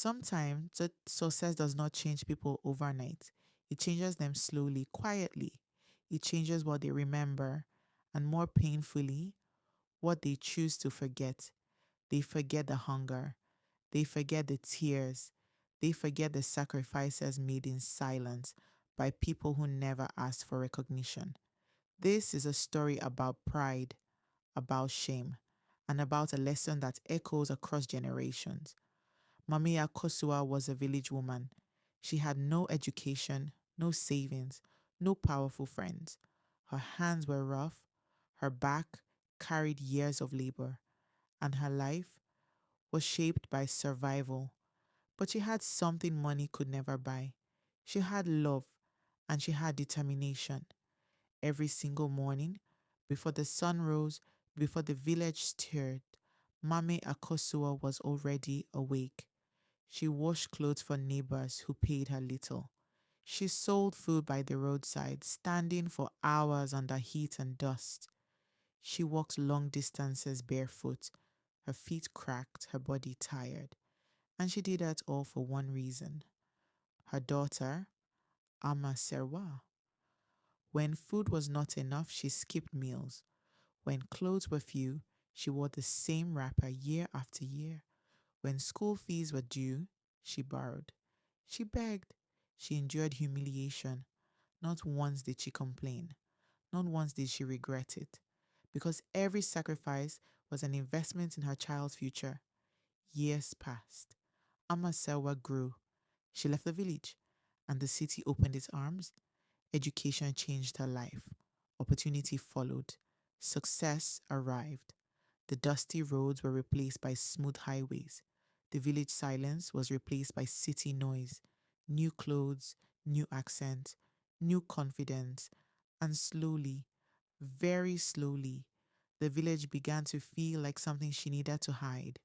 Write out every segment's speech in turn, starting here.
Sometimes success does not change people overnight. It changes them slowly, quietly. It changes what they remember, and more painfully, what they choose to forget. They forget the hunger. They forget the tears. They forget the sacrifices made in silence by people who never asked for recognition. This is a story about pride, about shame, and about a lesson that echoes across generations. Mamiya Kosua was a village woman. She had no education, no savings, no powerful friends. Her hands were rough, her back carried years of labor, and her life was shaped by survival. But she had something money could never buy. She had love and she had determination. Every single morning, before the sun rose, before the village stirred, Mame Akosua was already awake. She washed clothes for neighbors who paid her little. She sold food by the roadside, standing for hours under heat and dust. She walked long distances barefoot, her feet cracked, her body tired. And she did that all for one reason: her daughter, Ama Serwa. When food was not enough, she skipped meals. When clothes were few, she wore the same wrapper year after year. When school fees were due, she borrowed. She begged. She endured humiliation. Not once did she complain. Not once did she regret it. Because every sacrifice was an investment in her child's future. Years passed. Amasewa grew. She left the village, and the city opened its arms. Education changed her life. Opportunity followed. Success arrived. The dusty roads were replaced by smooth highways. The village silence was replaced by city noise. New clothes, new accent, new confidence, and slowly, very slowly, the village began to feel like something she needed to hide.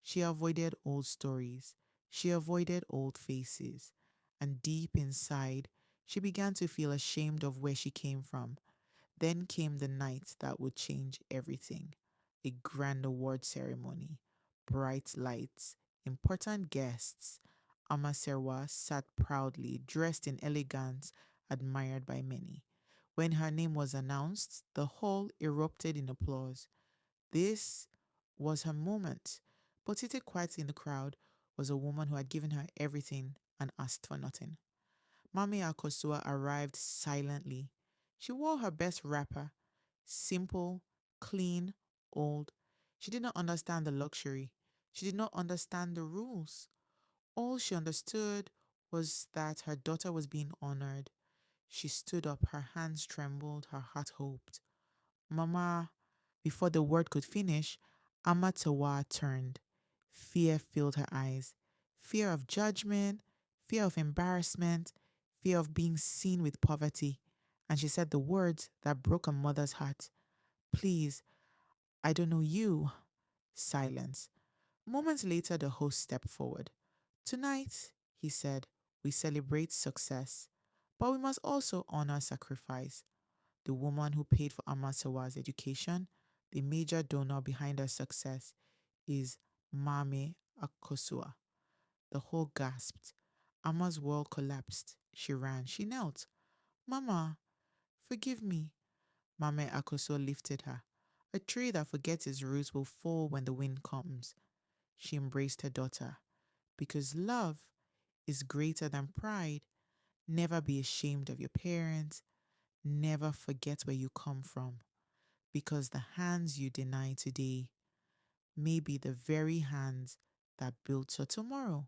She avoided old stories. She avoided old faces. And deep inside, she began to feel ashamed of where she came from. Then came the night that would change everything: a grand award ceremony, bright lights, important guests. Amaserwa sat proudly, dressed in elegance, admired by many. When her name was announced, the hall erupted in applause. This was her moment. But seated quietly in the crowd was a woman who had given her everything and asked for nothing. Mami Akosua arrived silently. She wore her best wrapper, simple, clean, old. She did not understand the luxury. She did not understand the rules. All she understood was that her daughter was being honored. She stood up, her hands trembled, her heart hoped. Mama, before the word could finish, Amatawa turned. Fear filled her eyes. Fear of judgment, fear of embarrassment, fear of being seen with poverty. And she said the words that broke her mother's heart. Please, I don't know you. Silence. Moments later, the host stepped forward. Tonight, he said, we celebrate success, but we must also honor sacrifice. The woman who paid for Amasawa's education, the major donor behind her success, is Mame Akosua. The whole gasped. Ama's world collapsed. She ran. She knelt. Mama, forgive me. Mame Akosua lifted her. A tree that forgets its roots will fall when the wind comes. She embraced her daughter. Because love is greater than pride. Never be ashamed of your parents. Never forget where you come from. Because the hands you deny today may be the very hands that built your tomorrow.